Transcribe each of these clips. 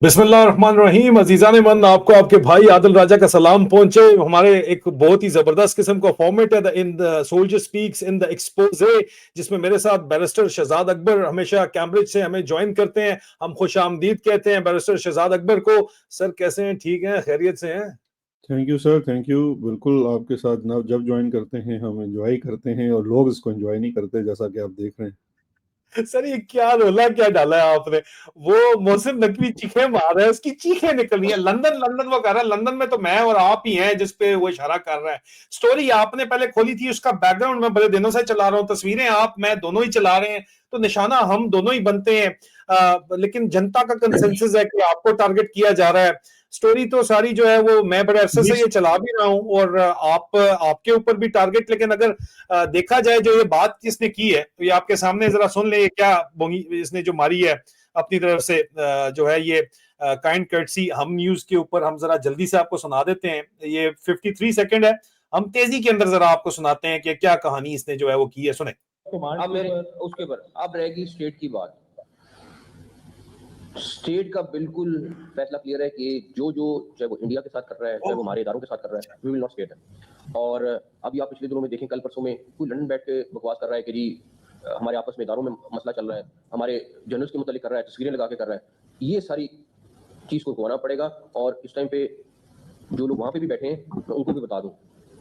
बिस्मिल्लाहिर्रहमानिर्रहीम। अजीज़ान मन, आपको आपके भाई आदिल राजा का सलाम पहुंचे। हमारे एक बहुत ही जबरदस्त किस्म का फॉर्मेट है in the soldier speaks in the exposé, जिसमें मेरे साथ बैरिस्टर शहजाद अकबर हमेशा कैम्ब्रिज से हमें ज्वाइन करते हैं। हम खुश आमदीद कहते हैं बैरिस्टर शहजाद अकबर को। सर कैसे हैं? ठीक हैं? खैरियत से हैं? Thank you sir, thank you. बिल्कुल आपके साथ ना जब ज्वाइन करते हैं हम एंजॉय करते हैं और लोग इसको एंजॉय नहीं करते, जैसा कि आप देख रहे हैं। सर ये क्या रोला क्या डाला है आपने? वो मोहसिन नकवी चीखें मार रहा है, उसकी चीखें निकल रही है। लंदन लंदन वो कह रहा है, लंदन में तो मैं और आप ही हैं जिसपे वो इशारा कर रहा है। स्टोरी आपने पहले खोली थी, उसका बैकग्राउंड मैं बड़े दिनों से चला रहा हूँ, तस्वीरें आप मैं दोनों ही चला रहे हैं, तो निशाना हम दोनों ही बनते हैं। लेकिन जनता का कंसेंसस है कि आपको टारगेट किया जा रहा है। स्टोरी तो सारी जो है वो मैं बड़े अरसे ये से ये चला भी रहा हूँ, और आप आपके ऊपर भी टारगेट। लेकिन अगर देखा जाए जो ये बात किसने की है, तो ये आपके सामने जरा सुन ले। ये क्या बोंगी इसने जो मारी है अपनी तरफ से, जो है ये काइंड कर्टसी हम न्यूज के ऊपर हम जरा जल्दी से आपको सुना देते हैं। ये 53 सेकंड है, हम तेजी के अंदर जरा आपको सुनाते हैं कि क्या कहानी इसने जो है वो की है। सुने। अब मेरे उसके ऊपर अब रहेगी स्टेट की बात। स्टेट का बिल्कुल फैसला क्लियर है कि जो जो चाहे वो इंडिया के साथ कर रहा है, चाहे वो हमारे इदारों के साथ कर रहा है, वी विल नॉट स्टेट है। और अभी आप पिछले दिनों में देखें, कल परसों में कोई लंदन बैठ के बकवास कर रहा है कि जी हमारे आपस में इदारों में मसला चल रहा है, हमारे जनरल्स के मुतालिक कर रहा है, तस्वीरें लगा के कर रहा है। ये सारी चीज को गवाना पड़ेगा। और इस टाइम पे जो लोग वहां पे भी बैठे हैं, मैं उनको भी बता दूं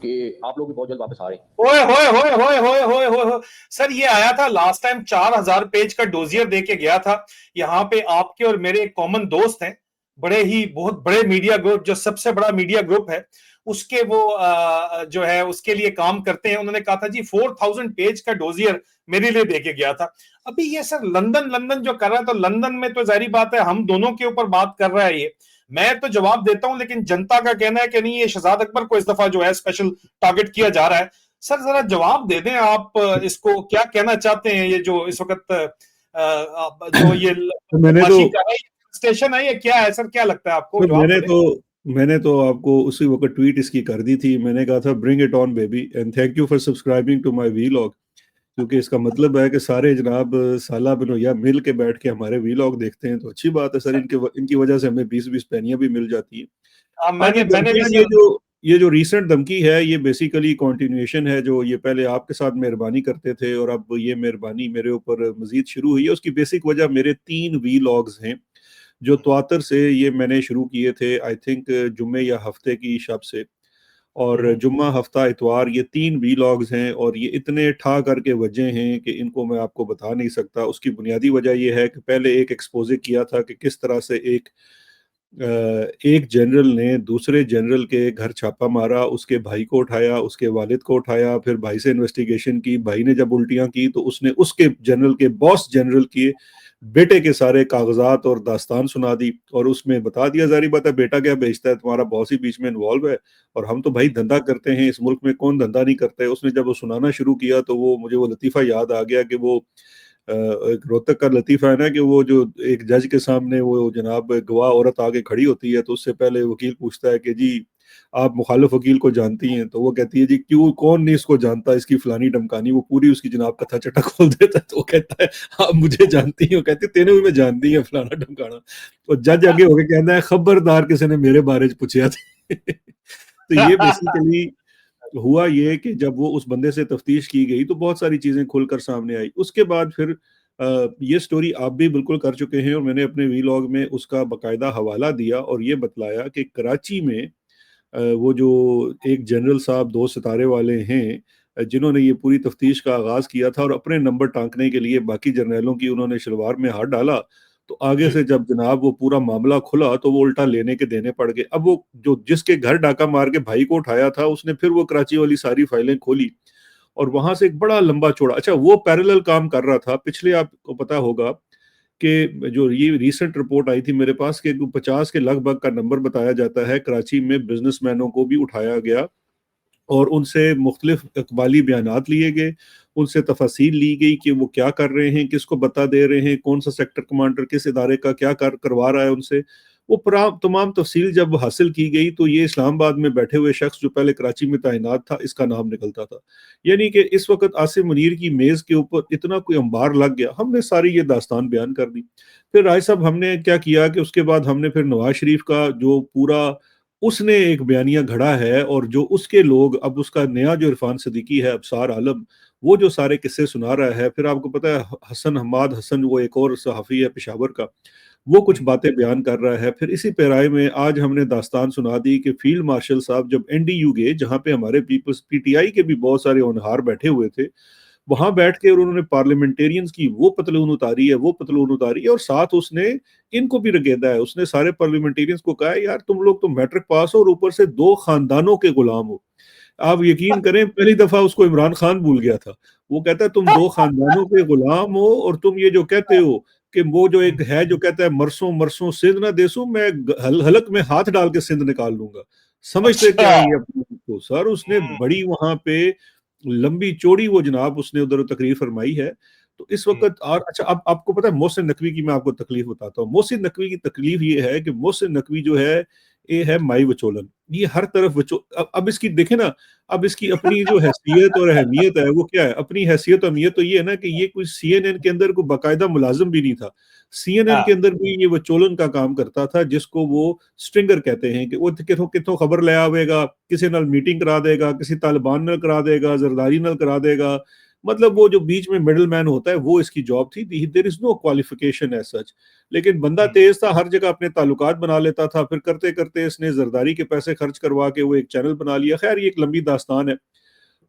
कि आप लोग भी बहुत जल्द वापस आ रहे हैं। ओए होए होए होए होए होए होए होए। सर ये आया था लास्ट टाइम, 4000 पेज का डोजियर दे के गया था। यहाँ पे आपके और मेरे एक कॉमन दोस्त हैं, बड़े ही बहुत बड़े मीडिया ग्रुप, जो सबसे बड़ा मीडिया ग्रुप है, उसके वो जो है उसके लिए काम करते हैं। उन्होंने कहा था जी 4000 पेज का डोजियर मेरे लिए दे के गया था। अभी ये सर लंदन लंदन जो कर रहा है, तो लंदन में तो जाहिर बात है हम दोनों के ऊपर बात कर रहा है ये। मैं तो जवाब देता हूं, लेकिन जनता का कहना है कि नहीं, ये शहजाद अकबर को इस दफा जो है स्पेशल टारगेट किया जा रहा है। सर जरा जवाब दे दें आप, इसको क्या कहना चाहते हैं? ये जो इस वक्त जो ये तो मैंने तो बदमाशी कर रहा है, स्टेशन है, ये क्या है सर? क्या लगता है आपको? तो जवाब तो मैंने दें। तो मैंने तो आपको उसी वक्त ट्वीट इसकी कर दी थी। मैंने कहा था bring it on baby and thank you for subscribing to my vlog. क्योंकि इसका मतलब है कि सारे जनाब साला बिनोया मिल के बैठ के हमारे वीलॉग देखते हैं, तो अच्छी बात है सर। इनकी वजह से हमें 20-20 पैनियां भी मिल जाती हैं। हाँ जी, मैंने मैंने भी धमकियां, सर। ये जो रीसेंट धमकी है, ये बेसिकली कंटिन्यूएशन है। जो ये पहले आपके साथ मेहरबानी करते थे और अब ये मेहरबानी मेरे ऊपर मजीद शुरू हुई है। उसकी बेसिक वजह मेरे 3 वीलॉग्स हैं जो त्वातर से ये मैंने शुरू किए थे, आई थिंक जुम्मे या हफ्ते की शब से। और जुम्मा, हफ्ता, इतवार, ये 3 वीलॉग्स हैं और ये इतने ठा करके वजह हैं कि इनको मैं आपको बता नहीं सकता। उसकी बुनियादी वजह यह है कि पहले एक एक्सपोजे किया था कि किस तरह से एक जनरल ने दूसरे जनरल के घर छापा मारा, उसके भाई को उठाया, उसके वालिद को उठाया, फिर भाई से इन्वेस्टिगेशन की। भाई ने जब उल्टियां की तो उसने उसके जनरल के बॉस जनरल के बेटे के सारे कागजात और दास्तान सुना दी और उसमें बता दिया, जारी बात है, बेटा क्या बेचता है, तुम्हारा बॉस ही बीच में इन्वॉल्व है और हम तो भाई धंधा करते हैं, इस मुल्क में कौन धंधा नहीं करता है। उसने जब वो सुनाना शुरू किया तो वो मुझे वो लतीफ़ा याद आ गया कि वो एक रोहतक का लतीफ़ा है ना, कि वो जो एक जज के सामने वो जनाब गवाह औरत आके खड़ी होती है तो उससे पहले वकील पूछता है कि जी आप मुखालिफ वकील को जानती हैं? तो वो कहती है जी क्यों, कौन नहीं इसको जानता, इसकी फलानी ढमकानी। वो पूरी उसकी जनाब कथा चटा खोल देता है। तो वो कहता है आप मुझे जानती हो? कहती तेने भी मैं जानती है फलाना ढमकाना। तो जज आगे होके कहता है खबरदार किसी ने मेरे बारे में पूछा था। तो ये बेसिकली हुआ ये कि जब वो उस बंदे से तफ्तीश की गई तो बहुत सारी चीज़ें खुलकर सामने आई। उसके बाद फिर ये स्टोरी आप भी बिल्कुल कर चुके हैं और मैंने अपने वीलॉग में उसका बाकायदा हवाला दिया और ये बतलाया कि कराची में वो जो एक जनरल साहब 2 सितारे वाले हैं, जिन्होंने ये पूरी तफ्तीश का आगाज़ किया था और अपने नंबर टाँकने के लिए बाकी जर्नैलों की उन्होंने शलवार में हाथ डाला, तो आगे से जब जनाब वो पूरा मामला खुला तो वो उल्टा लेने के देने पड़ गए। अब वो जो जिसके घर डाका मार के भाई को उठाया था उसने फिर वो कराची वाली सारी फाइलें खोली और वहां से एक बड़ा लंबा चौड़ा, अच्छा वो पैरेलल काम कर रहा था। पिछले आपको पता होगा कि जो ये रीसेंट रिपोर्ट आई थी मेरे पास कि 50 के लगभग का नंबर बताया जाता है, कराची में बिजनेसमैनों को भी उठाया गया और उनसे मुख्तलिफ इकबाली बयानात लिए गए, उनसे तफासील ली गई कि वो क्या कर रहे हैं, किसको बता दे रहे हैं, कौन सा सेक्टर कमांडर किस इदारे का क्या करवा रहा है उनसे। वो तमाम तफसील जब हासिल की गई तो ये इस्लामाबाद में बैठे हुए शख्स जो पहले कराची में तैनात था, इसका नाम निकलता था। यानी कि इस वक्त आसिम मुनीर की मेज़ के ऊपर इतना कोई अंबार लग गया। हमने सारी ये दास्तान बयान कर दी। फिर राय साहब हमने क्या किया कि उसके बाद हमने फिर नवाज शरीफ का जो पूरा उसने एक बयानिया घड़ा है और जो उसके लोग, अब उसका नया जो इरफान सिद्दीकी है, अबसार आलम, वो जो सारे किस्से सुना रहा है। फिर आपको पता है हसन हम्माद हसन, वो एक और सहाफ़ी है पेशावर का, वो कुछ बातें बयान कर रहा है। फिर इसी पैराए में आज हमने दास्तान सुना दी कि फील्ड मार्शल साहब जब एनडीयू गए, जहाँ पे हमारे पीपल्स पीटीआई के भी बहुत सारे होनहार बैठे हुए थे, वहां बैठ के और उन्होंने पार्लियामेंटेरियंस की वो पतलून उतारी है, वो पतलून उतारी है, और साथ उसने इनको भी रगेदा है। उसने सारे पार्लियामेंटेरियंस को कहा है, यार तुम लोग तो मैट्रिक पास हो और ऊपर से 2 खानदानों के गुलाम हो। आप यकीन करें, पहली दफा उसको इमरान खान भूल गया था। वो कहता है तुम 2 खानदानों के गुलाम हो और तुम ये जो कहते हो कि वो जो एक है जो कहता है मरसों मरसों सिंध ना देसू, मैं हलक में हाथ डाल के सिंध निकाल लूंगा। समझते क्या अच्छा। है ये अपने आप को सर? उसने बड़ी वहां पे लंबी चौड़ी वो जनाब उसने उधर तकरीर फरमाई है। तो इस वक्त, और अच्छा, अब आपको पता है मोहसिन नकवी की मैं आपको तकलीफ बताता हूँ। मोहसिन नकवी की तकलीफ ये है कि मोहसिन नकवी जो है, ये है माई वचोलन। ये हर तरफ अब इसकी देखे ना, अब इसकी अपनी जो हैसियत और अहमियत है वो क्या है? अपनी हैसियत और अहमियत तो ये है ना कि ये कोई सीएनएन के अंदर कोई बाकायदा मुलाजिम भी नहीं था। सीएनएन के हाँ। अंदर भी ये वचोलन का काम करता था, जिसको वो स्ट्रिंगर कहते हैं, कि वो कितों कितों खबर ले आवेगा, किसी नाल मीटिंग करा देगा, किसी तालिबान नाल करा देगा, जरदारी नाल करा देगा। मतलब वो जो बीच में मिडल मैन होता है, वो इसकी जॉब थी। There is no qualification as such. लेकिन बंदा तेज था, हर जगह अपने ताल्लुकात बना लेता था। फिर करते करते इसने जरदारी के पैसे खर्च करवा के वो एक चैनल बना लिया। खैर, ये एक लंबी दास्तान है।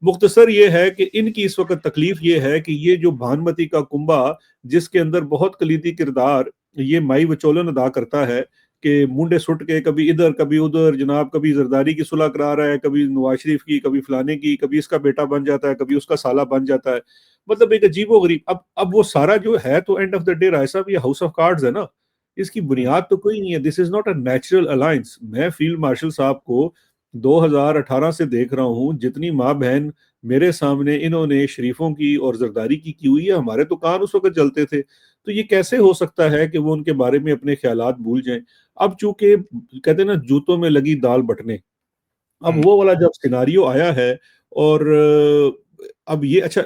मुख्तसर ये है कि इनकी इस वक्त तकलीफ ये है कि ये जो भानुमति का कुंबा, जिसके अंदर बहुत कलीदी किरदार ये माई वचोलन अदा करता है, कि मुंडे सुट के कभी इधर कभी उधर जनाब, कभी जरदारी की सुलह करा रहा है, कभी नवाज शरीफ की, कभी फलाने की, कभी इसका बेटा बन जाता है, कभी उसका साला बन जाता है। मतलब एक अजीबो गरीब। अब वो सारा जो है, तो एंड ऑफ द डे राय साहब, ये हाउस ऑफ कार्ड्स है ना। इसकी बुनियाद तो कोई नहीं है। This is not a natural alliance. मैं फील्ड मार्शल साहब को 2018 से देख रहा हूँ। जितनी माँ बहन मेरे सामने इन्होंने शरीफों की और जरदारी की हुई है, हमारे तो कान उस वक्त जलते थे। तो ये कैसे हो सकता है कि वो उनके बारे में अपने ख्यालात भूल जाएं? अब चूंकि कहते हैं ना, जूतों में लगी दाल बटने, अब वो वाला जब सिनारियो आया है, और अब ये अच्छा,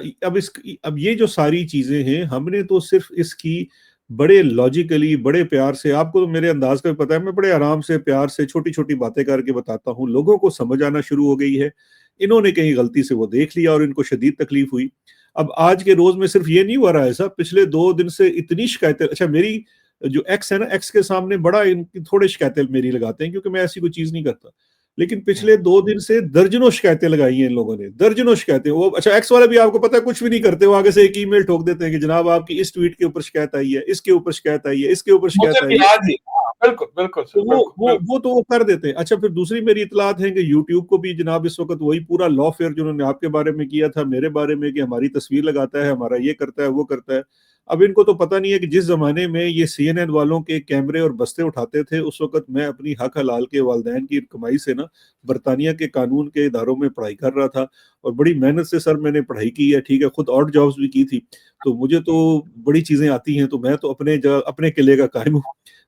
अब ये जो सारी चीजें हैं, हमने तो सिर्फ इसकी बड़े लॉजिकली, बड़े प्यार से, आपको तो मेरे अंदाज का भी पता है, मैं बड़े आराम से प्यार से छोटी छोटी बातें करके बताता हूँ। लोगों को समझ आना शुरू हो गई है। इन्होंने कहीं गलती से वो देख लिया और इनको शदीद तकलीफ हुई। अब आज के रोज में सिर्फ ये नहीं हुआ रहा है साहब, पिछले 2 दिन से इतनी शिकायतें। अच्छा, मेरी जो एक्स है ना, एक्स के सामने बड़ा इनकी थोड़ी शिकायतें मेरी लगाते हैं, क्योंकि मैं ऐसी कोई चीज नहीं करता। लेकिन पिछले 2 दिन से दर्जनों शिकायतें लगाई हैं इन लोगों ने, दर्जनों शिकायतें। वो अच्छा, एक्स वाले भी आपको पता है कुछ भी नहीं करते, वो आगे से एक ईमेल ठोक देते हैं कि जनाब आपकी इस ट्वीट के ऊपर शिकायत आई है, इसके ऊपर शिकायत आई है, इसके ऊपर शिकायत मुझे आई भी है। आज ही, हाँ, बिल्कुल बिल्कुल सर, तो वो बिल्कुल वो बिल्कुल। वो तो वो कर देते हैं। अच्छा, फिर दूसरी मेरी इतलात है कि यूट्यूब को भी जनाब इस वक्त वही पूरा लॉ फेयर जो उन्होंने आपके बारे में किया था, मेरे बारे में, कि हमारी तस्वीर लगाता है, हमारा ये करता है, वो करता है। अब इनको तो पता नहीं है कि जिस जमाने में ये सीएनएन वालों के कैमरे और बस्ते उठाते थे, उस वक्त मैं अपनी हक हलाल के वालदैन की कमाई से ना बरतानिया के कानून के इदारों में पढ़ाई कर रहा था। और बड़ी मेहनत से सर मैंने पढ़ाई की है, ठीक है, खुद ऑड जॉब्स भी की थी। तो मुझे तो बड़ी चीजें आती हैं। तो मैं तो अपने किले का कायम हूँ।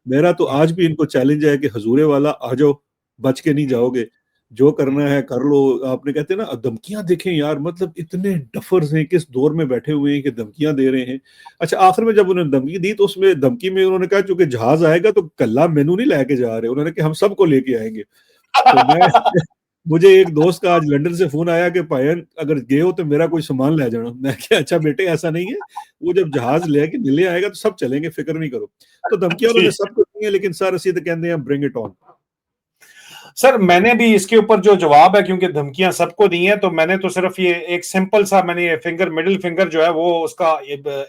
मेरा तो आज भी इनको चैलेंज है कि हजूरे वाला आ जाओ, बच के नहीं जाओगे, जो करना है कर लो। आपने कहते हैं ना, धमकियां देखें यार, मतलब इतने डफर्स हैं, किस दौर में बैठे हुए हैं कि धमकियां दे रहे हैं। अच्छा, आखिर में जब उन्होंने धमकी दी, तो उसमें धमकी में उन्होंने कहा चूंकि जहाज आएगा तो कल्ला मेनू नहीं लेके जा रहे, उन्होंने कहा हम सबको लेके आएंगे। तो मैं मुझे एक दोस्त का आज लंदन से फोन आया कि पायन अगर गए हो तो मेरा कोई सामान ले जाना। मैं क्या, अच्छा बेटे ऐसा नहीं है, वो जब जहाज लेके मिले आएगा तो सब चलेंगे, फिक्र नहीं करो। तो धमकियां उन्होंने ठीक। सबको दी है, लेकिन सर असी तो कहते हैं ब्रिंग इट ऑन। सर मैंने भी इसके ऊपर जो जवाब है, क्योंकि धमकियां सबको दी हैं, तो मैंने तो सिर्फ ये एक सिंपल सा, मैंने ये फिंगर, मिडिल फिंगर जो है वो उसका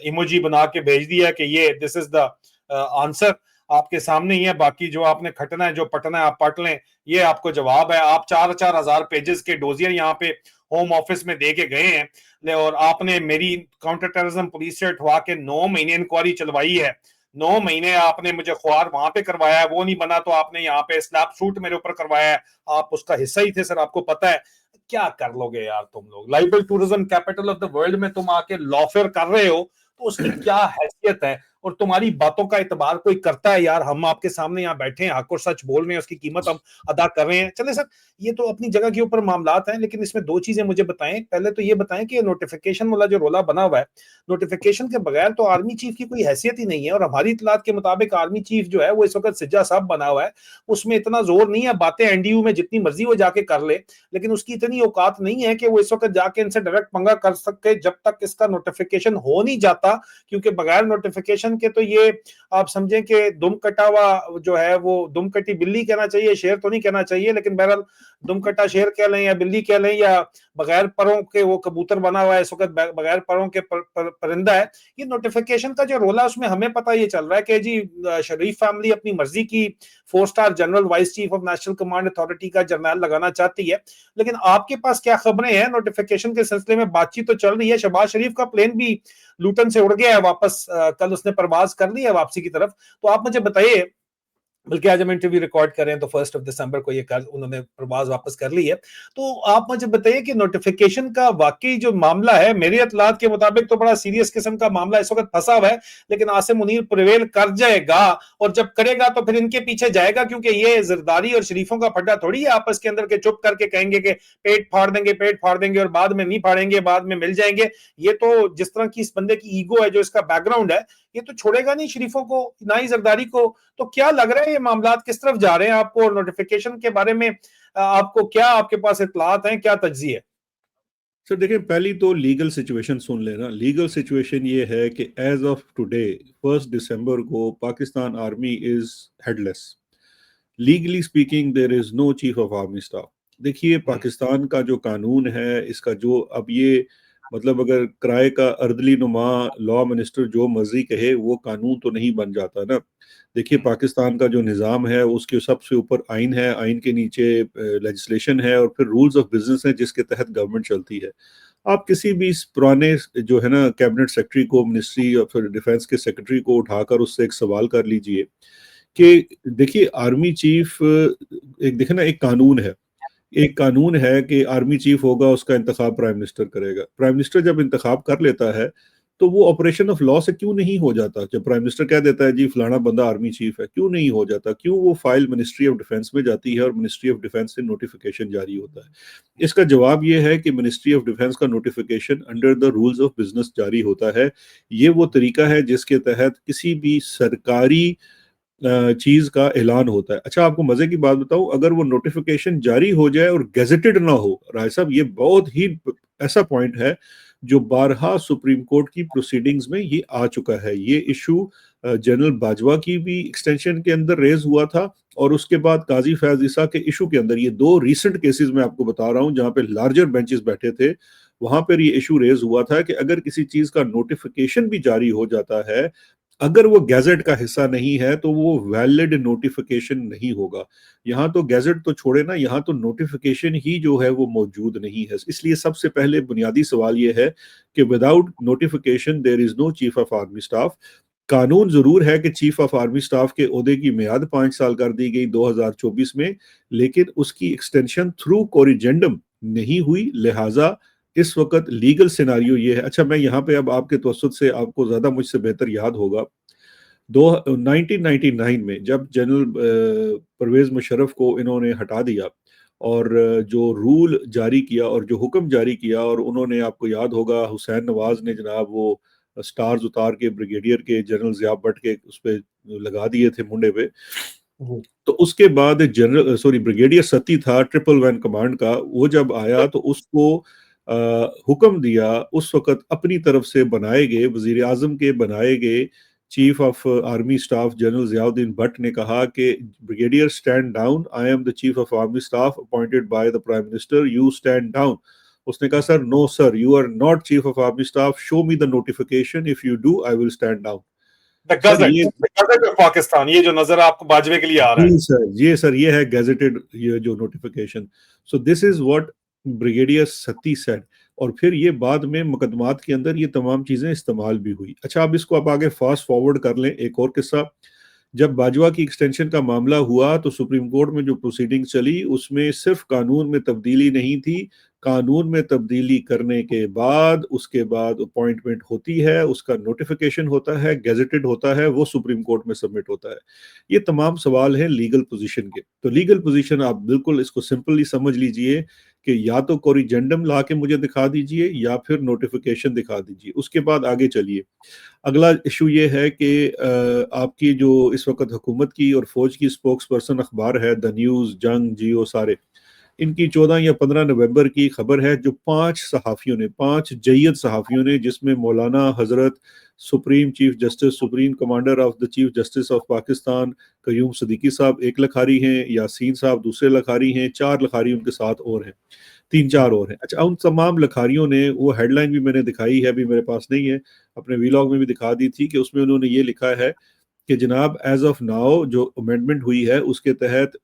इमोजी बना के भेज दिया कि ये दिस इज द आंसर, आपके सामने ही है। बाकी जो आपने खटना है, जो पटना है, आप पट लें, ये आपको जवाब है। आप 4-4 हजार पेजेस के डोजियर यहाँ पे होम ऑफिस में दे के गए हैं, और आपने मेरी काउंटर टेररिज्म पुलिस से उठवा के 9 महीने इंक्वायरी चलवाई है। 9 महीने आपने मुझे ख्वार वहां पे करवाया है, वो नहीं बना तो आपने यहाँ पे स्लैप सूट मेरे ऊपर करवाया है। आप उसका हिस्सा ही थे सर, आपको पता है। क्या कर लोगे यार तुम लोग? Liable tourism capital of the world में तुम आके लॉफेयर कर रहे हो, तो उसकी क्या हैसियत है? और तुम्हारी बातों का एतबार कोई करता है? यार हम आपके सामने यहाँ बैठे हैं, हक और सच बोल रहे हैं, उसकी कीमत हम अदा कर रहे हैं। चले सर, ये तो अपनी जगह के ऊपर मामलात हैं, लेकिन इसमें दो चीजें मुझे बताएं। पहले तो ये बताएं कि नोटिफिकेशन वाला जो रोला बना हुआ है, नोटिफिकेशन के बगैर तो आर्मी चीफ की कोई हैसियत ही नहीं है। और हमारी इतलात के मुताबिक आर्मी चीफ जो है वो इस वक्त सिज्जा साहब बना हुआ है, उसमें इतना जोर नहीं है, बातें एनडीयू में जितनी मर्जी वो जाके कर ले, लेकिन उसकी इतनी औकात नहीं है कि वो इस वक्त जाके इनसे डायरेक्ट पंगा कर सके जब तक इसका नोटिफिकेशन हो नहीं जाता। क्योंकि बगैर नोटिफिकेशन के तो ये आप समझें कि दुम कटा हुआ जो है वो दुम कटी बिल्ली कहना चाहिए, शेर तो नहीं कहना चाहिए, लेकिन बहरहाल दुम कटा शेर कह लें या बिल्ली कह लें, या बगैर परों के वो कबूतर बना हुआ है इस वक्त, बगैर परों के परिंदा है। ये नोटिफिकेशन का जो रोला उसमें हमें पता ये चल रहा है कि जी शरीफ फैमिली अपनी मर्जी की 4 star general vice chief of national command authority का जर्नल लगाना चाहती है। लेकिन आपके पास क्या खबरें हैं नोटिफिकेशन के सिलसिले में? बातचीत तो चल रही है, शहबाज शरीफ का प्लेन भी लूटन से उड़ गया है वापस, कल उसने परवाज कर ली है वापसी की तरफ। तो आप मुझे बताइए, बल्कि आज हम इंटरव्यू रिकॉर्ड कर रहे हैं तो 1 दिसंबर को ये कर उन्होंने प्रवास वापस कर ली है। तो आप मुझे बताइए कि नोटिफिकेशन का वाकई जो मामला है, मेरी इतलात के मुताबिक तो बड़ा सीरियस किस्म का मामला इस वक्त फंसा हुआ है, लेकिन आसिम मुनीर प्रिवेल कर जाएगा, और जब करेगा तो फिर इनके पीछे जाएगा, क्योंकि ये जरदारी और शरीफों का फड्डा थोड़ी है आपस के अंदर के चुप करके कहेंगे कि पेट फाड़ देंगे और बाद में नहीं फाड़ेंगे, बाद में मिल जाएंगे। ये तो जिस तरह की इस बंदे की ईगो है, जो इसका बैकग्राउंड है, ये तो छोड़ेगा नहीं शरीफों को ना ही जरदारी को। तो क्या लग रहा है ये मामलात किस तरफ जा रहे हैं आपको? और नोटिफिकेशन के बारे में आपको क्या, आपके पास इतलात हैं, क्या तज्जिए है? सर देखिए, पहली तो लीगल सिचुएशन सुन लेना। लीगल सिचुएशन ये है कि एज ऑफ टुडे 1 दिसंबर को Pakistan army is headless. Legally speaking there is no chief of army staff. देखिए, पाकिस्तान का जो कानून है, इसका जो अब ये मतलब अगर किराए का अर्दली नुमा लॉ मिनिस्टर जो मर्जी कहे, वो कानून तो नहीं बन जाता ना। देखिए, पाकिस्तान का जो निज़ाम है उसके सबसे ऊपर आइन है, आइन के नीचे लेजिस्लेशन है, और फिर रूल्स ऑफ बिजनेस है जिसके तहत गवर्नमेंट चलती है। आप किसी भी पुराने जो है ना कैबिनेट सेक्रेटरी को, मिनिस्ट्री और फिर डिफेंस के सेक्रेटरी को उठाकर उससे एक सवाल कर लीजिए कि देखिए, आर्मी चीफ एक देखे ना, एक कानून है कि आर्मी चीफ होगा, उसका इंतखाब प्राइम मिनिस्टर करेगा। प्राइम मिनिस्टर जब इंतखाब कर लेता है तो वो ऑपरेशन ऑफ लॉ से क्यों नहीं हो जाता? जब प्राइम मिनिस्टर कह देता है जी फलाना बंदा आर्मी चीफ है, क्यों नहीं हो जाता? क्यों वो फाइल मिनिस्ट्री ऑफ डिफेंस में जाती है और मिनिस्ट्री ऑफ डिफेंस से नोटिफिकेशन जारी होता है? इसका जवाब ये है कि मिनिस्ट्री ऑफ डिफेंस का notification under the rules of business जारी होता है। ये वो तरीका है जिसके तहत किसी भी सरकारी चीज का ऐलान होता है। अच्छा, आपको मजे की बात बताऊं, अगर वो नोटिफिकेशन जारी हो जाए और गेजेटेड ना हो, राय साहब, ये बहुत ही ऐसा पॉइंट है जो बारहा सुप्रीम कोर्ट की प्रोसीडिंग्स में ये आ चुका है। ये इशू जनरल बाजवा की भी एक्सटेंशन के अंदर रेज हुआ था, और उसके बाद काजी फैज ईसा के इशू के अंदर, ये दो रिसेंट केसेस मैं आपको बता रहा हूं जहां पे लार्जर बेंचेस बैठे थे, वहां पर ये इशू रेज हुआ था कि अगर किसी चीज का नोटिफिकेशन भी जारी हो जाता है, अगर वो गैजेट का हिस्सा नहीं है तो वो वैलिड नोटिफिकेशन नहीं होगा। यहाँ तो गैजेट तो छोड़े ना, यहाँ तो नोटिफिकेशन ही जो है वो मौजूद नहीं है। इसलिए सबसे पहले बुनियादी सवाल ये है कि without notification there is no chief of army staff. कानून जरूर है कि चीफ ऑफ आर्मी स्टाफ के ओहदे की मियाद 5 साल कर दी गई 2024 में, लेकिन उसकी एक्सटेंशन थ्रू कोरिजेंडम नहीं हुई। लिहाजा इस वक्त लीगल सिनारियो ये है। अच्छा, मैं यहाँ पे अब आपके तवसुत से, आपको ज़्यादा मुझसे बेहतर याद होगा, 1999 में जब जनरल परवेज़ मुशर्रफ को इन्होंने हटा दिया और जो रूल जारी किया और जो हुक्म जारी किया, और उन्होंने, आपको याद होगा, हुसैन नवाज ने जनाब वो स्टार्स उतार के ब्रिगेडियर के जनरल ज़िया भट्ट के उस पर लगा दिए थे मुंडे पे। तो उसके बाद ब्रिगेडियर सती था ट्रिपल वैन कमांड का, वो जब आया तो उसको हुक्म दिया, उस वक्त अपनी तरफ से बनाए गए, वजीर आजम के बनाए गए chief of army staff general Ziauddin Butt ने कहा कि brigadier stand down, I am the chief of army staff appointed by the prime minister, you stand down. उसने कहा sir, no sir, you are not chief of army staff, show me the notification, if you do I will stand down. Gazette of Pakistan, ये जो नजर आपको बाजवे के लिए आ रहा है, सर ये है गैजेटेड, ये जो notification. So this is what brigadier Sati said, और फिर ये बाद में मुकदमात के अंदर ये तमाम चीजें इस्तेमाल भी हुई। अच्छा, अब इसको आप आगे फास्ट फॉरवर्ड कर लें, एक और किस्सा। जब बाजवा की एक्सटेंशन का मामला हुआ तो सुप्रीम कोर्ट में जो प्रोसीडिंग चली उसमें सिर्फ कानून में तब्दीली नहीं थी, कानून में तब्दीली करने के बाद उसके बाद अपॉइंटमेंट होती है, उसका नोटिफिकेशन होता है, गेजेटेड होता है, वो सुप्रीम कोर्ट में सबमिट होता है। ये तमाम सवाल हैं लीगल पोजीशन के। तो लीगल पोजीशन आप बिल्कुल इसको सिंपली समझ लीजिए कि या तो कोरिजेंडम ला के मुझे दिखा दीजिए या फिर नोटिफिकेशन दिखा दीजिए, उसके बाद आगे चलिए। अगला इशू ये है कि आपकी जो इस वक्त हुकूमत की और फौज की स्पोक्स पर्सन अखबार है द न्यूज़, जंग, जियो, सारे, इनकी 14 या 15 नवंबर की खबर है, जो 5 सहाफ़ियों ने, 5 जय्यद सहाफ़ियों ने, जिसमें मौलाना हज़रत supreme chief justice, supreme commander of the chief justice of Pakistan Qayyum Siddiqui साहब एक लखारी हैं, यासीन साहब दूसरे लखारी हैं, 4 लखारी उनके साथ और हैं, 3-4 और हैं। अच्छा, उन तमाम लखारियों ने, वो हेडलाइन भी मैंने दिखाई है, अभी मेरे पास नहीं है, अपने वीलॉग में भी दिखा दी थी, कि उसमें उन्होंने ये लिखा है कि जनाब एज ऑफ नाउ जो अमेंडमेंट हुई है उसके तहत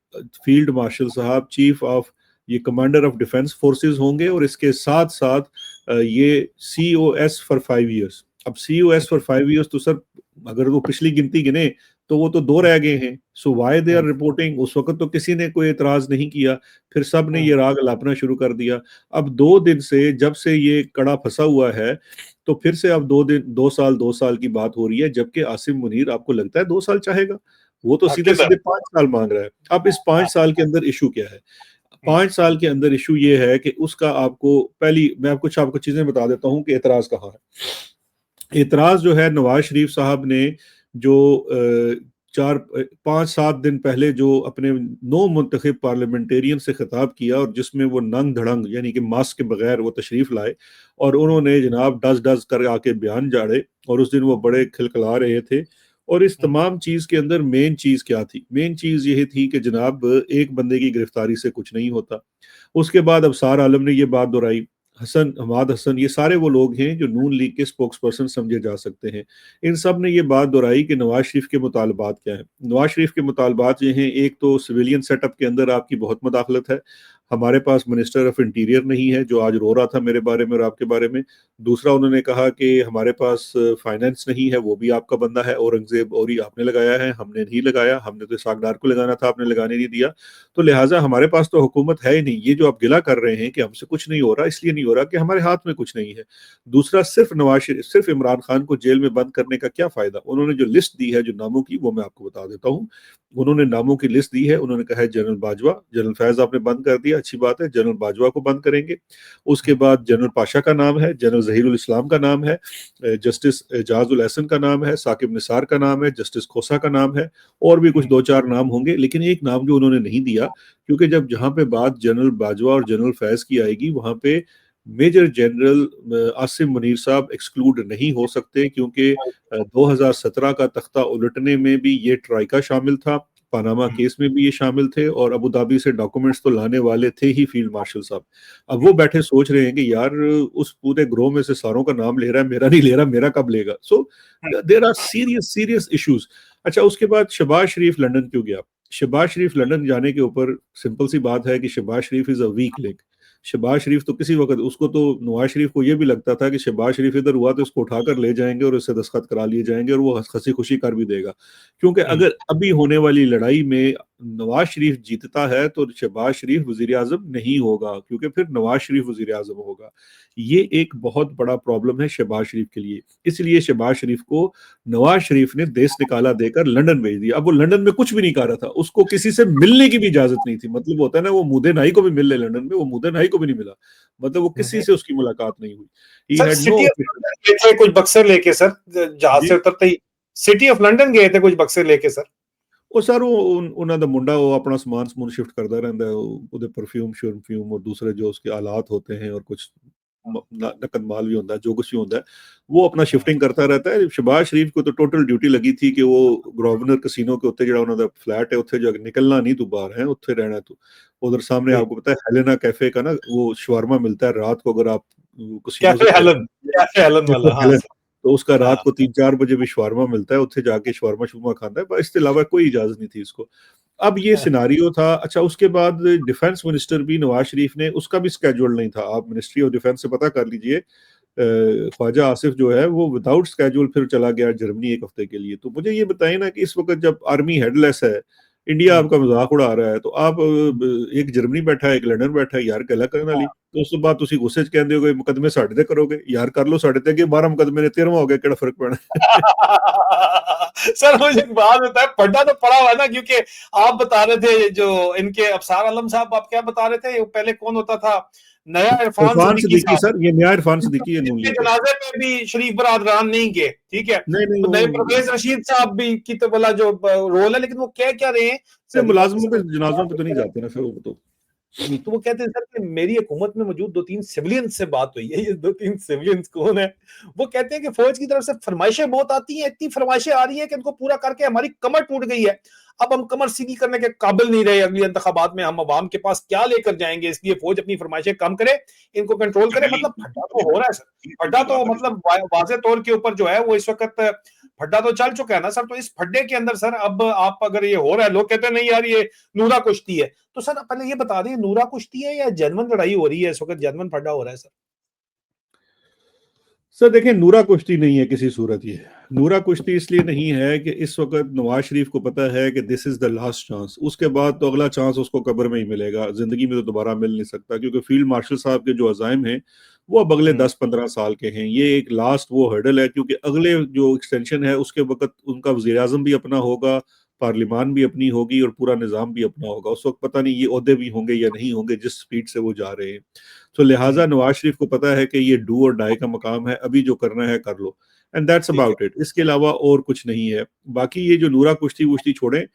फील्ड मार्शल साहब चीफ ऑफ, ये कमांडर ऑफ डिफेंस फोर्सेस होंगे, और इसके साथ साथ ये COS फॉर 5 ईयर्स। अब COS फॉर 5 ईयर्स तो सर, अगर वो पिछली गिनती गिने तो वो तो 2 रह गए हैं। सो वाई दे आर रिपोर्टिंग? उस वक्त तो किसी ने कोई एतराज नहीं किया, फिर सब ने ये राग अलापना शुरू कर दिया। अब 2 दिन से, जब से ये कड़ा फंसा हुआ है, तो फिर से अब 2 साल की बात हो रही है, जबकि आसिम मुनीर आपको लगता है 2 साल चाहेगा? वो तो सीधे सीधे 5 साल मांग रहा है। अब इस 5 साल के अंदर इशू क्या है? 5 साल के अंदर इशू ये है कि उसका आपको, पहली मैं आपको चीजें बता देता हूँ कि एतराज कहाँ है। एतराज जो है, नवाज शरीफ साहब ने जो 5-7 दिन पहले जो अपने नो मुंतखब पार्लियामेंटेरियन से खिताब किया, और जिसमें वो नंग धड़ंग यानी कि मास्क के बगैर वो तशरीफ लाए और उन्होंने जनाब डज डज कर आके बयान झाड़े, और उस दिन वो बड़े खिलखिला रहे थे। और इस तमाम चीज़ के अंदर मेन चीज़ क्या थी? मेन चीज़ यही थी कि जनाब एक बंदे की गिरफ्तारी से कुछ नहीं होता। उसके बाद अबसार आलम ने ये बात दोहराई, हमाद हसन, ये सारे वो लोग हैं जो नून लीग के स्पोक्स पर्सन समझे जा सकते हैं। इन सब ने ये बात दोहराई कि नवाज शरीफ के मुतालबात क्या हैं। नवाज शरीफ के मुतालबात ये हैं, एक तो सिविलियन सेटअप के अंदर आपकी बहुत मदाखलत है, हमारे पास मिनिस्टर ऑफ इंटीरियर नहीं है, जो आज रो रहा था मेरे बारे में और आपके बारे में। दूसरा, उन्होंने कहा कि हमारे पास फाइनेंस नहीं है, वो भी आपका बंदा है, औरंगजेब औरी आपने लगाया है, हमने नहीं लगाया, हमने तो सागदार को लगाना था, आपने लगाने नहीं दिया। तो लिहाजा हमारे पास तो हुकूमत है ही नहीं। ये जो आप गिला कर रहे हैं कि हमसे कुछ नहीं हो रहा, इसलिए नहीं हो रहा कि हमारे हाथ में कुछ नहीं है। दूसरा, सिर्फ इमरान खान को जेल में बंद करने का क्या फायदा? उन्होंने जो लिस्ट दी है जो नामों की, वो मैं आपको बता देता हूँ। उन्होंने नामों की लिस्ट दी है, उन्होंने कहा है जनरल बाजवा, जनरल फैज आपने बंद कर दिया, अच्छी बात है, जनरल बाजवा को बंद करेंगे। उसके बाद जनरल पाशा का नाम है, जनरल जहीरुल इस्लाम का नाम है, जस्टिस एजाजुल एहसन का नाम है, साकिब निसार का नाम है, जस्टिस खोसा का नाम है, और भी कुछ 2-4 नाम होंगे। लेकिन एक नाम जो उन्होंने नहीं दिया, क्योंकि जब जहां पे बात जनरल बाजवा और जनरल फैज की आएगी, वहां पे मेजर जनरल आसिम मुनीर साहब एक्सक्लूड नहीं हो सकते, क्योंकि 2017 का तख्ता उलटने में भी ये ट्राइका शामिल था, पानामा केस में भी ये शामिल थे, और अबू धाबी से डॉक्यूमेंट्स तो लाने वाले थे ही फील्ड मार्शल साहब। अब वो बैठे सोच रहे हैं कि यार उस पूरे ग्रोह में से सारों का नाम ले रहा है, मेरा नहीं ले रहा, मेरा कब लेगा? So there are serious issues. अच्छा, उसके बाद शहबाज शरीफ लंदन क्यों गया? शहबाज शरीफ लंदन जाने के ऊपर सिंपल सी बात है कि Shahbaz Sharif is a weak link. Shahbaz Sharif तो किसी वक्त, उसको तो नवाज शरीफ को यह भी लगता था कि शहबाज शरीफ इधर हुआ तो उसको उठाकर ले जाएंगे और उससे दस्तखत करा लिए जाएंगे और वो हंसी खुशी कर भी देगा, क्योंकि अगर अभी होने वाली लड़ाई में नवाज शरीफ जीतता है तो शहबाज शरीफ वजीर आजम नहीं होगा, क्योंकि फिर नवाज शरीफ वजीर आजम होगा। ये एक बहुत बड़ा प्रॉब्लम है शहबाज शरीफ के लिए। इसलिए शहबाज शरीफ को नवाज शरीफ ने देश निकाला देकर लंदन भेज दिया। अब वो लंदन में कुछ भी नहीं कर रहा था, उसको किसी से मिलने की भी इजाजत नहीं थी। मतलब होता है ना, वो मुदे नाई को भी मिल ले लंदन में, वो मुदे नाई को भी नहीं मिला, मतलब वो किसी से उसकी मुलाकात नहीं हुई। He sir had no city of London गए थे कुछ बक्सर लेके सर, जहाज से उतरते ही सिटी ऑफ लंदन गए थे कुछ बक्सर लेके सर। ਉਹ ਸਰ ਉਹਨਾਂ ਦਾ ਮੁੰਡਾ ਉਹ अपना सामान समून शिफ्ट करता रहता है, ਉਹਦੇ परफ्यूम शर्फ्यूम और दूसरे जो उसके आलात होते हैं और कुछ नकद माल भी होता है, जो कुछ भी होता है, वो अपना शिफ्टिंग करता रहता है। शहबाज शरीफ को तो टोटल ड्यूटी लगी थी कि वो ग्रोवेनर कसिनो के उत्ते ਜਿਹੜਾ ਉਹਨਾਂ ਦਾ फ्लैट है, उत्थे जो निकलना नहीं तू बाहर है, उत्थे रहना तू। उधर सामने आपको पता है हेलेना कैफे का ना वो शवारमा मिलता है रात को, अगर आप कसिनो से कैफे हेलन वाला, हाँ तो उसका रात हाँ। को 3-4 बजे भी शवारमा मिलता है, उत्थे जाके शवारमा शुरमा खाता है, बस इसके अलावा कोई इजाजत नहीं थी इसको। अब ये सिनारियो था। अच्छा, उसके बाद डिफेंस मिनिस्टर भी नवाज शरीफ ने, उसका भी स्केड्यूल नहीं था। आप मिनिस्ट्री ऑफ डिफेंस से पता कर लीजिए, ख्वाजा आसिफ जो है वो विदाउट स्केड्यूल फिर चला गया जर्मनी 1 हफ्ते के लिए। तो मुझे ये बताएं ना कि इस वक्त जब आर्मी हेडलेस है, इंडिया आपका मजाक उड़ा रहा है, तो आप एक जर्मनी बैठा है, एक लंदन बैठा है, यार गला करने वाली, तो उस बाद तुसी गुस्से च कहंदे हो मुकदमे साडे ते करोगे, यार कर लो साडे ते, कि 12 मुकदमे ने 13वां हो गया, केड़ा फर्क पैना। सर मुझे एक बात बताए, पढ़ना तो पड़ा हुआ है ना, क्योंकि आप बता रहे थे जो इनके अफसार आलम साहब, आप क्या बता रहे थे, पहले कौन होता था, नया इरफान इरफान सिद्दीकी सिद्दीकी साहब, सर, ये नया इरफान सिद्दीकी है नून जिनके लीग का। जनाजे पे भी शरीफ बरादरान नहीं गए, ठीक है, नहीं नहीं, तो नए वो परवेज रशीद साहब भी की तो बोला जो रोल है, लेकिन वो कह क्या रहे हैं सर, ये बात तो मुलाजमों के समझ, जनाजों पे तो नहीं जाते ना फिर वो तो। तो वो कहते हैं सर कि मेरी हुकूमत में मौजूद 2-3 सिविलियंस से बात हुई है, ये 2-3 सिविलियंस कौन है, वो कहते हैं कि फौज की तरफ से फरमाइशें बहुत आती हैं, इतनी फरमाइशें आ रही हैं कि इनको पूरा करके हमारी कमर टूट गई है, अब हम कमर सीधी करने के काबिल नहीं रहे, अगली इंतखाबात में हम अवाम के पास क्या लेकर जाएंगे, इसलिए फौज अपनी फरमाइशें कम करे, इनको कंट्रोल करे, मतलब फड्डा तो हो रहा है सर, फड्डा तो मतलब वाजे तौर के ऊपर जो है वो इस वक्त फड्डा तो चल चुका है ना सर, तो इस फड्डे के अंदर सर अब आप अगर ये हो रहा है, लोग कहते हैं नहीं यार ये नूरा कुश्ती है, तो सर पहले ये बता दें नूरा कुश्ती है या जेन्युइन लड़ाई हो रही है, इस वक्त जेन्युइन फड्डा हो रहा है सर? सर देखिए, नूरा कुश्ती नहीं है किसी सूरत ये। नूरा कुश्ती इसलिए नहीं है कि इस वक्त नवाज शरीफ को पता है कि this is the last chance, उसके बाद तो अगला चांस उसको कब्र में ही मिलेगा, जिंदगी में तो दोबारा मिल नहीं सकता, क्योंकि फील्ड मार्शल साहब के जो अजाइम हैं वो अब अगले 10-15 साल के हैं। ये एक लास्ट वो हर्डल है, क्योंकि अगले जो एक्सटेंशन है उसके वक्त उनका वज़ीर आज़म भी अपना होगा, पार्लियामान भी अपनी होगी और पूरा निज़ाम भी अपना होगा। उस वक्त पता नहीं ये ओहदे भी होंगे या नहीं होंगे जिस स्पीड से वो जा रहे हैं। तो लिहाजा नवाज शरीफ को पता है कि ये डू और डाई का मकाम है, अभी जो करना है कर लो, एंड दैट्स अबाउट इट। इसके अलावा और कुछ नहीं है। बाकी ये जो नूरा कुश्ती वुश्ती छोड़ें,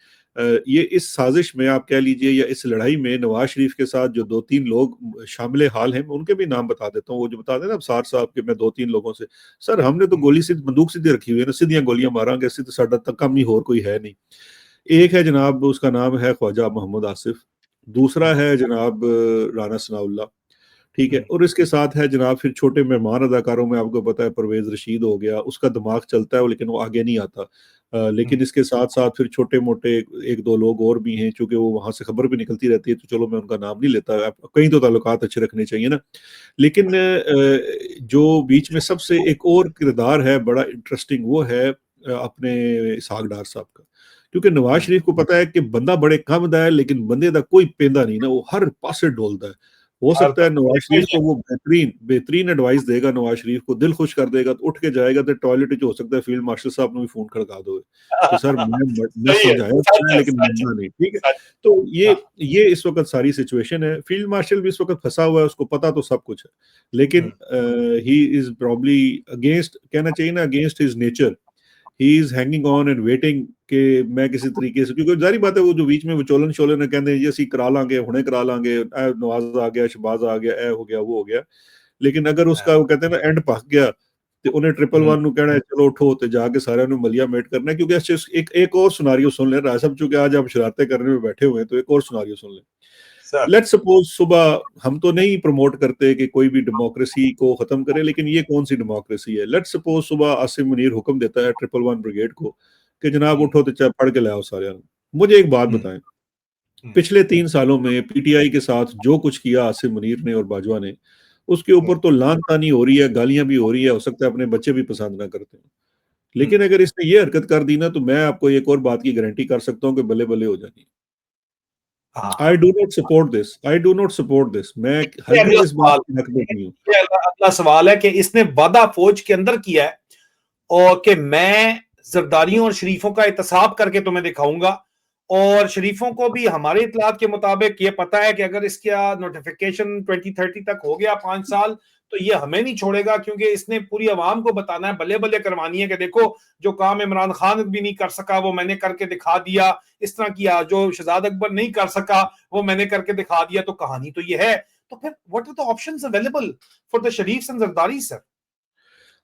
ये इस साजिश में आप कह लीजिए या इस लड़ाई में नवाज शरीफ के साथ जो 2-3 लोग शामिल हाल हैं, मैं उनके भी नाम बता देता हूँ। वो जो बता दें ना अबसार साहब के, मैं 2-3 लोगों से, सर हमने तो गोली सीधी बंदूक सीधी रखी हुई है ना, सीधियां गोलियां मारांगे, सीधे साडा तक कम ही और कोई है नहीं। एक है जनाब, उसका नाम है ख्वाजा मोहम्मद आसिफ, दूसरा है जनाब राना सनाउल्लाह, ठीक है, और इसके साथ है जनाब फिर छोटे मेहमान अदाकारों में आपको पता है परवेज रशीद हो गया, उसका दिमाग चलता है वो, लेकिन वो आगे नहीं आता। लेकिन इसके साथ साथ फिर छोटे मोटे 1-2 लोग और भी हैं, चूंकि वो वहां से खबर भी निकलती रहती है, तो चलो मैं उनका नाम नहीं लेता, कहीं तो ताल्लुकात अच्छे रखने चाहिए ना। लेकिन जो बीच में सबसे एक और किरदार है बड़ा इंटरेस्टिंग, वो है अपने इसहाक डार साहब का, क्योंकि नवाज शरीफ को पता है कि बंदा बड़े कम दा है, लेकिन बंदे का कोई पेंदा नहीं ना, वो हर पासे डोलता है। हो हर सकता है नवाज शरीफ को वो बेहतरीन बेहतरीन एडवाइस देगा, नवाज शरीफ को दिल खुश कर देगा, तो उठ के जाएगा तो टॉयलेट हो सकता है फील्ड मार्शल साहब ने भी फोन खड़का दो कि सर मैं सही है, समझाया सच है, लेकिन सच मानना नहीं, ठीक है। है, सच, तो हाँ, ये इस वक्त सारी सिचुएशन है। फील्ड मार्शल भी इस वक्त फंसा हुआ है, उसको पता तो सब कुछ है, लेकिन ही इज प्रॉब्ली अगेंस्ट, कहना चाहिए ना, against his nature, he is hanging on and waiting कि मैं किसी तरीके से, क्योंकि जारी बात है वो जो बीच में विचोलन शोलन कहते हैं जी असं करा लांगे, हुणे करा लांगे, नवाज आ गया, शहबाज आ गया, ए हो गया, वो हो गया, लेकिन अगर उसका वो कहते हैं ना एंड पक गया, तो उन्हें 111 ਨੂੰ कहना है चलो उठो तो जाके सारे मलिया मेट करना है। क्योंकि एक और सुनारियो सुन लें, राय साहब चूंकि आज आप शरारतें करने में बैठे हुए हैं, तो एक और सुनारियो सुन लें। लेट्स सपोज सुबह, हम तो नहीं प्रमोट करते कि कोई भी डेमोक्रेसी को खत्म करे, लेकिन ये कौन सी डेमोक्रेसी है। लेट्स सपोज सुबह आसिम मुनीर हुक्म देता है 111 ब्रिगेड को कि जनाब उठो तो चाहे पढ़ के लाओ सारे। मुझे एक बात बताएं, पिछले 3 सालों में पीटीआई के साथ जो कुछ किया आसिम मुनीर ने और बाजवा ने, उसके ऊपर तो लानतानी हो रही है, गालियां भी हो रही है, हो सकता है अपने बच्चे भी पसंद ना करते हैं, लेकिन अगर इसने ये हरकत कर दी ना, तो मैं आपको एक और बात की गारंटी कर सकता हूं कि बल्ले बल्ले हो जाएगी। I do not support this, I do not support this, मैं हरगिज़ इस बात की हक में नहीं हूं। ये अगला सवाल है कि इसने वादा फौज के अंदर किया है और कि मैं जरदारियों और शरीफों का एहतसाब करके तुम्हें दिखाऊंगा, और शरीफों को भी हमारे इतलात के मुताबिक ये पता है कि अगर इसका नोटिफिकेशन 2030 तक हो गया 5 साल, तो ये हमें नहीं छोड़ेगा, क्योंकि इसने पूरी आवाम को बताना है, बल्ले बल्ले करवानी है कि देखो जो काम इमरान खान भी नहीं कर सका वो मैंने करके दिखा दिया, इस तरह किया, जो शहजाद अकबर नहीं कर सका वो मैंने करके दिखा दिया, तो कहानी तो ये है। तो फिर what are the options available for the Sharifs and Zardari sir?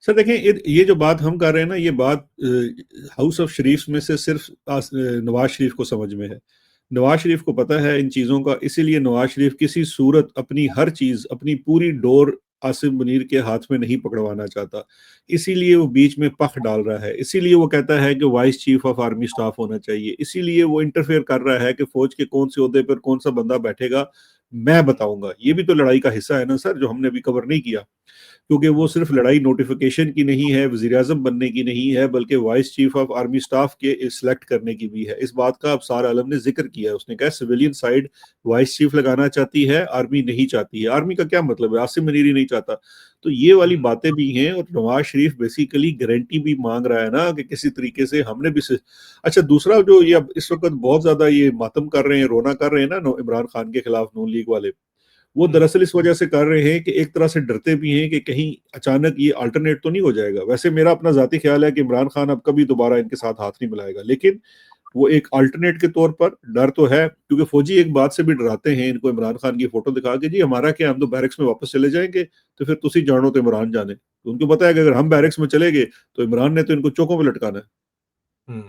Sir देखें, ये जो बात हम कर रहे हैं ना, ये बात हाउस ऑफ शरीफ में से सिर्फ नवाज शरीफ को समझ में है। नवाज शरीफ को पता है इन चीज़ों का, इसीलिए नवाज शरीफ किसी सूरत अपनी हर चीज़, अपनी पूरी डोर आसिम मुनीर के हाथ में नहीं पकड़वाना चाहता, इसीलिए वो बीच में पख डाल रहा है, इसीलिए वो कहता है कि vice chief of army staff होना चाहिए, इसीलिए वो इंटरफेयर कर रहा है कि फौज के कौन से ओहदे पर कौन सा बंदा बैठेगा मैं बताऊंगा। ये भी तो लड़ाई का हिस्सा है ना सर, जो हमने अभी कवर नहीं किया। क्योंकि वो सिर्फ लड़ाई नोटिफिकेशन की नहीं है, वज़ीर-ए-आज़म बनने की नहीं है, बल्कि vice chief of army staff के सिलेक्ट करने की भी है। इस बात का अबसार आलम ने जिक्र किया है। उसने कहा सिविलियन साइड वाइस चीफ लगाना चाहती है, आर्मी नहीं चाहती है। आर्मी का क्या मतलब है, आसिम मुनीर ही नहीं चाहता। तो ये वाली बातें भी हैं, और नवाज शरीफ बेसिकली गारंटी भी मांग रहा है ना कि किसी तरीके से हमने भी अच्छा, दूसरा जो ये अब इस वक्त बहुत ज्यादा ये मातम कर रहे हैं, रोना कर रहे हैं ना इमरान खान के खिलाफ नून लीग वाले, वो दरअसल इस वजह से कर रहे हैं कि एक तरह से डरते भी हैं कि कहीं अचानक ये अल्टरनेट तो नहीं हो जाएगा। वैसे मेरा अपना जाती ख्याल है कि इमरान खान अब कभी दोबारा इनके साथ हाथ नहीं मिलाएगा, लेकिन वो एक अल्टरनेट के तौर पर डर तो है, क्योंकि फौजी एक बात से भी डराते हैं इनको, इमरान खान की फोटो दिखा के, जी हमारा क्या, हम तो बैरक्स में वापस चले जाएंगे, तो फिर तुसी जानो तो इमरान जाने। तो उनको पता है कि अगर हम बैरक्स में चले गए तो इमरान ने तो इनको चौकों पे लटकाना है।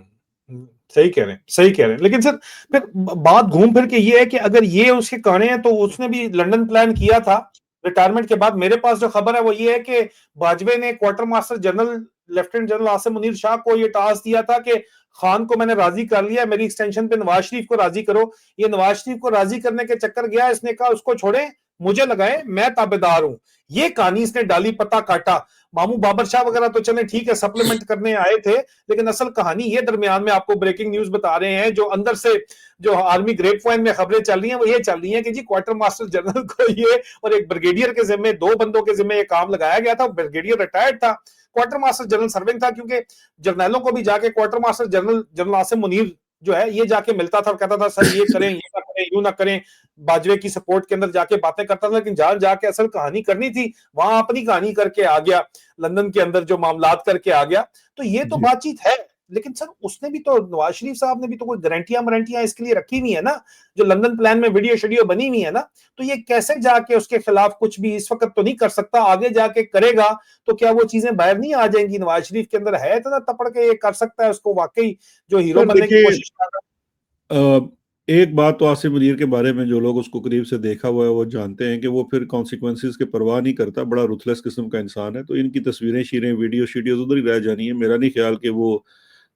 सही कह रहे हैं, सही कह रहे हैं। लेकिन सर फिर बात घूम फिर के ये है कि अगर ये उसके कहने हैं तो उसने भी लंदन प्लान किया था रिटायरमेंट के बाद। मेरे पास जो खबर है वो ये है कि बाजवे ने quarter master general lieutenant general Asim Munir Shah को ये टास्क दिया था कि खान को मैंने राजी कर लिया, मेरी एक्सटेंशन पे नवाज शरीफ को राजी करो। ये नवाज शरीफ को राजी करने के चक्कर गया, इसने कहा उसको छोड़े, मुझे लगाए, मैं ताबेदार हूं। ये कहानी इसने डाली, पता काटा। मामू बाबर शाह वगैरह तो चले ठीक है, सप्लीमेंट करने आए थे, लेकिन असल कहानी ये दरमियान में आपको ब्रेकिंग न्यूज बता रहे हैं, जो अंदर से जो आर्मी ग्रेप वाइन में खबरें चल रही हैं वो ये चल रही हैं कि जी क्वार्टर मास्टर जनरल को ये और एक ब्रिगेडियर के जिम्मे, दो बंदों के जिम्मे ये काम लगाया गया था। ब्रिगेडियर रिटायर्ड था, क्वार्टर मास्टर जनरल सर्विंग था, क्योंकि जर्नलों को भी जाके quarter master general Asim Munir जो है ये जाके मिलता था और कहता था सर ये करें, ये ना करें, यूं ना करें, बाजवे की सपोर्ट के अंदर जाके बातें करता था। लेकिन जहां जाके असल कहानी करनी थी वहां अपनी कहानी करके आ गया, लंदन के अंदर जो मामलात करके आ गया। तो ये तो बातचीत है, लेकिन सर उसने भी तो, नवाज शरीफ साहब ने भी तो कोई गारंटियां इसके लिए रखी हुई है ना, जो लंदन प्लान में वीडियो शेडियो बनी हुई है ना। तो ये कैसे जाके उसके खिलाफ कुछ भी इस वक्त तो नहीं कर सकता, आगे जाके करेगा तो क्या वो चीजें बाहर नहीं आ जाएंगी? नवाज शरीफ के अंदर है इतना तपड़ के ये कर सकता है, उसको वाकई जो हीरो बनने की कोशिश कर रहा है। एक बात तो आसिम मुनीर के बारे में जो लोग उसको करीब से देखा हुआ है वो जानते हैं कि वो फिर कॉन्सिक्वेंसेस के परवाह नहीं करता, बड़ा रुथलेस किस्म का इंसान है। तो इनकी तस्वीरें शीरें वीडियो शीडियोज उधर ही रह जानी है। मेरा नहीं ख्याल कि वो,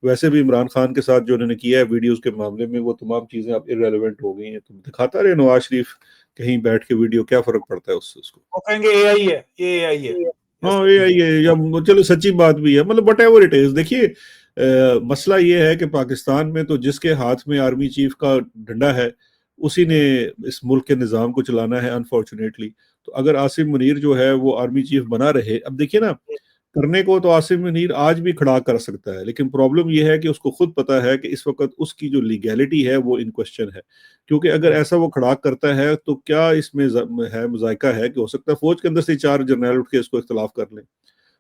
वैसे भी इमरान खान के साथ जो उन्होंने किया है वीडियोस के मामले में, वो तमाम चीजें अब इररेलेवेंट हो गई हैं। तो दिखाता रहे नवाज शरीफ कहीं बैठ के वीडियो, क्या फर्क पड़ता है उससे उसको। वो कहेंगे एआई है, ये एआई है। हाँ एआई है, या चलो सच्ची बात भी है, मतलब वट एवर इट इज। देखिए मसला ये है कि पाकिस्तान में तो जिसके हाथ में आर्मी चीफ का डंडा है उसी ने इस मुल्क के निज़ाम को चलाना है, अनफॉर्चुनेटली। तो अगर आसिम मुनीर जो है वो आर्मी चीफ बना रहे, अब देखिए ना, करने को तो आसिम मुनीर आज भी खड़ा कर सकता है, लेकिन प्रॉब्लम यह है कि उसको खुद पता है कि इस वक्त उसकी जो लीगैलिटी है वो इन क्वेश्चन है। क्योंकि अगर ऐसा वो खड़ा करता है तो क्या इसमें है मुजायका है कि हो सकता है फौज के अंदर से 4 जर्नल उठ के इसको इख्तलाफ कर लें।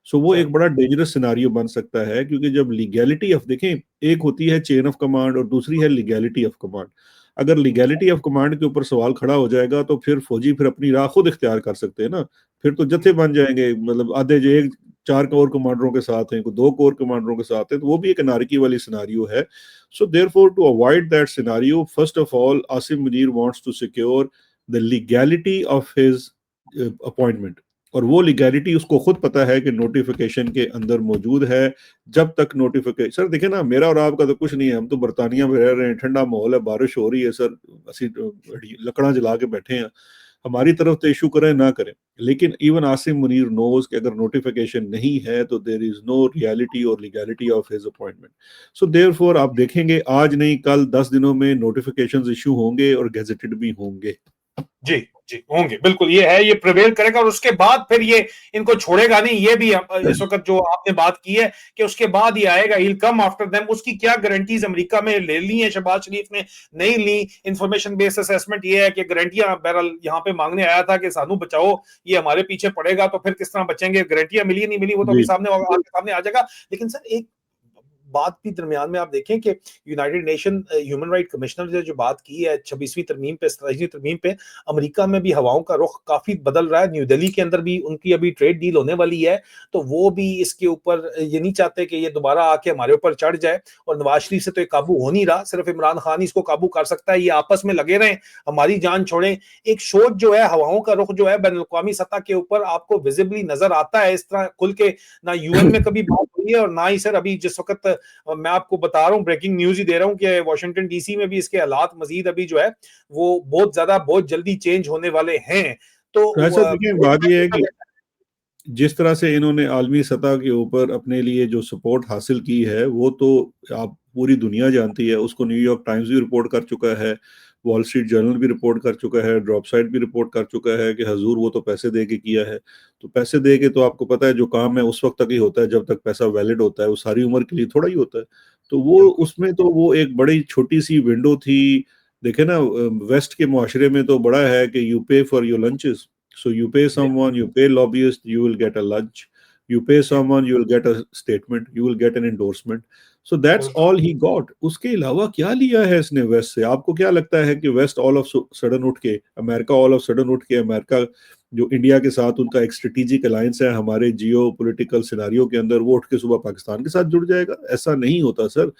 सो वो एक बड़ा डेंजरस सिनारियो बन सकता है, क्योंकि जब लीगैलिटी ऑफ, देखें, एक होती है चेन ऑफ कमांड और दूसरी है लीगैलिटी ऑफ कमांड। अगर लीगैलिटी ऑफ कमांड के ऊपर सवाल खड़ा हो जाएगा तो फिर फौजी फिर अपनी राह खुद इख्तियार कर सकते हैं ना। फिर तो जत्थे बन जाएंगे, मतलब आधे जो एक 4 कोर कमांडरों के साथ हैं, कोई 2 कोर कमांडरों के साथ है, तो वो भी एक अनारकी वाली सिनारियो है। So therefore to avoid that scenario, first of all Asim Munir wants to secure the legality of his appointment. और वो लीगैलिटी उसको खुद पता है कि नोटिफिकेशन के अंदर मौजूद है। जब तक नोटिफिकेशन, सर देखे ना, मेरा और आपका तो कुछ नहीं है, हम तो बरतानिया में रह रहे हैं, ठंडा माहौल है, बारिश हो रही है सर, असी लकड़ा जला के बैठे हैं। हमारी तरफ तो इशू करें ना करें, लेकिन इवन आसिम मुनीर नोज कि अगर नोटिफिकेशन नहीं है तो देयर इज नो रियलिटी और legality of his appointment. So therefore आप देखेंगे आज नहीं कल 10 दिनों में नोटिफिकेशंस इशू होंगे और गैजेटेड भी होंगे। जी जी होंगे, बिल्कुल ये है, ये प्रिवेल करेगा और उसके बाद फिर ये इनको छोड़ेगा नहीं। ये भी इस वक्त जो आपने बात की है कि उसके बाद ही आएगा, he'll come after them। उसकी क्या गारंटीज अमेरिका में ले ली है शहबाज शरीफ ने, नहीं ली। इंफॉर्मेशन बेस्ड असेसमेंट ये है कि गारंटियां बहरहाल यहाँ पे मांगने आया था कि सानू बचाओ, ये हमारे पीछे पड़ेगा, तो फिर किस तरह बचेंगे? गारंटियां मिली नहीं मिली वो तो अभी सामने आ जाएगा। लेकिन सर एक बात भी दरमियान में आप देखें कि United nation human right commissioner ने जो बात की है 26वीं तरमीम पे, 27वीं तरमीम पे, अमेरिका में भी हवाओं का रुख काफी बदल रहा है। न्यू दिल्ली के अंदर भी उनकी अभी ट्रेड डील होने वाली है, तो वो भी इसके ऊपर ये नहीं चाहते कि ये दोबारा आके हमारे ऊपर चढ़ जाए। और नवाज शरीफ से तो ये काबू हो नहीं रहा, सिर्फ इमरान खान ही इसको काबू कर सकता है। ये आपस में लगे रहें, हमारी जान छोड़ें। एक शोध जो है हवाओं का रुख जो है बैन अवी सतह के ऊपर आपको विजिबली नजर आता है, इस तरह खुल के ना यूएन में कभी बात हुई है और ना ही सर अभी जिस वक्त मैं आपको बता रहा हूं, ब्रेकिंग न्यूज ही दे रहा हूं कि वॉशिंगटन डीसी में भी इसके हालात मजीद अभी जो है वो बहुत ज्यादा बहुत जल्दी चेंज होने वाले हैं। तो ऐसा देखिए, बात यह है कि जिस तरह से इन्होंने आलमी सतह के ऊपर अपने लिए जो सपोर्ट हासिल की है वो तो आप पूरी दुनिया जानती है। उसको न्यूयॉर्क टाइम्स भी रिपोर्ट कर चुका है, वॉल स्ट्रीट जर्नल भी रिपोर्ट कर चुका है, ड्रॉप साइट भी रिपोर्ट कर चुका है कि हजूर वो तो पैसे दे के किया है। तो पैसे दे के तो आपको पता है जो काम है उस वक्त तक ही होता है जब तक पैसा वैलिड होता है, वो सारी उम्र के लिए थोड़ा ही होता है। तो वो बिल्कुल उसमें तो वो एक बड़ी छोटी सी विंडो थी। देखे ना, वेस्ट के मुआशरे में तो बड़ा है कि यू पे for your lunches, so you pay someone, you pay lobbyist, you will get a lunch. You pay someone, you will get a statement, you will get an endorsement. So that's बिल्कुल all he got. उसके अलावा क्या लिया है इसने waste से? आपको क्या लगता है कि वेस्ट ऑल ऑफ सडन उठ के, अमेरिका ऑल ऑफ सडन उठ के, अमेरिका जो इंडिया के साथ उनका एक स्ट्रेटेजिक अलायंस है हमारे जियो पॉलिटिकल सिनारियो के अंदर, वो उठ के सुबह पाकिस्तान के साथ जुड़ जाएगा? ऐसा नहीं होता सर।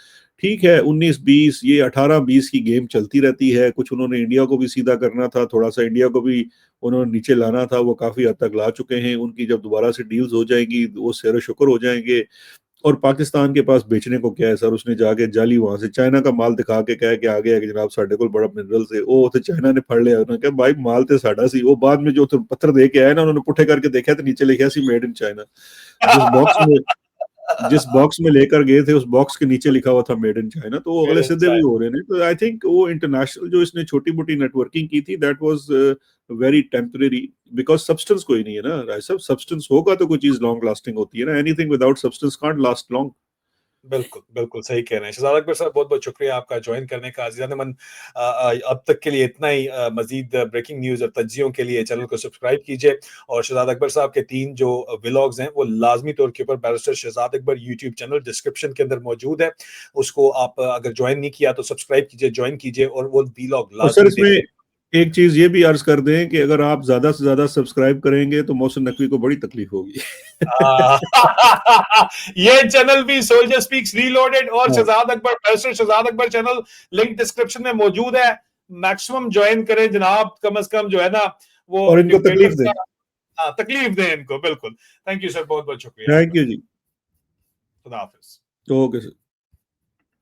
ठीक है, 19-20 ये 18-20 की गेम चलती रहती है। कुछ उन्होंने इंडिया को भी सीधा करना था, थोड़ा सा इंडिया को भी उन्होंने नीचे लाना था, वो काफी हद तक ला चुके हैं। उनकी जब दोबारा से डील्स हो जाएंगी वो सैर शुक्र हो जाएंगे। और पाकिस्तान के पास बेचने को क्या है सर? उसने जाके जाली वहां से चाइना का माल दिखा के कहा कि आ गया कि जनाब साढ़े को बड़ा मिनरल से, वो तो चाइना ने फड़ लिया। उन्होंने कहा भाई माल तो साढ़ा सी। वो बाद में जो तो पत्थर दे के आए ना, उन्होंने पुठे करके देखा तो नीचे लिखा सी मेड इन चाइना। जिस बॉक्स में जिस बॉक्स में लेकर गए थे उस बॉक्स के नीचे लिखा हुआ था मेड इन चाइना। तो वो अगले सीधे भी हो रहे हैं। तो आई थिंक वो इंटरनेशनल जो इसने छोटी मोटी नेटवर्किंग की थी that was very temporary, because substance कोई नहीं है ना राय साहब। सब्सटेंस होगा तो कोई चीज लॉन्ग लास्टिंग होती है ना। Anything without substance can't last long. बिल्कुल, बिल्कुल सही कह रहे हैं। शहजाद अकबर साहब बहुत-बहुत शुक्रिया आपका जॉइन करने का। अज़ीज़ान-ए-मन अब तक के लिए इतना ही। मज़ीद ब्रेकिंग न्यूज़ और तज्ज़ियों के लिए चैनल को सब्सक्राइब कीजिए और शहजाद अकबर साहब के 3 जो व्लॉग्स हैं वो लाज़मी तौर के ऊपर barrister Shahzad Akbar YouTube channel description के अंदर मौजूद है। उसको आप अगर जॉइन नहीं किया तो सब्सक्राइब कीजिए, जॉइन कीजिए और वो व्लॉग और सर लाज़मी इसमें देखिए। एक चीज ये भी अर्ज कर दें कि अगर आप ज्यादा से ज्यादा सब्सक्राइब करेंगे तो मोहसिन नकवी को बड़ी तकलीफ होगी। आ, ये चैनल भी सोल्जर स्पीक्स रीलोडेड और हाँ, Shahzad Akbar barrister Shahzad Akbar channel link description में मौजूद है। मैक्सिमम ज्वाइन करें जनाब, कम से कम जो है ना वो और इनको डिक्टेटर तकलीफ दें। सा। हाँ, तकलीफ दें इनको। बिल्कुल। थैंक यू सर, बहुत बहुत शुक्रिया थैंक आपका। यू जी। खुदा हाफिज। Okay sir.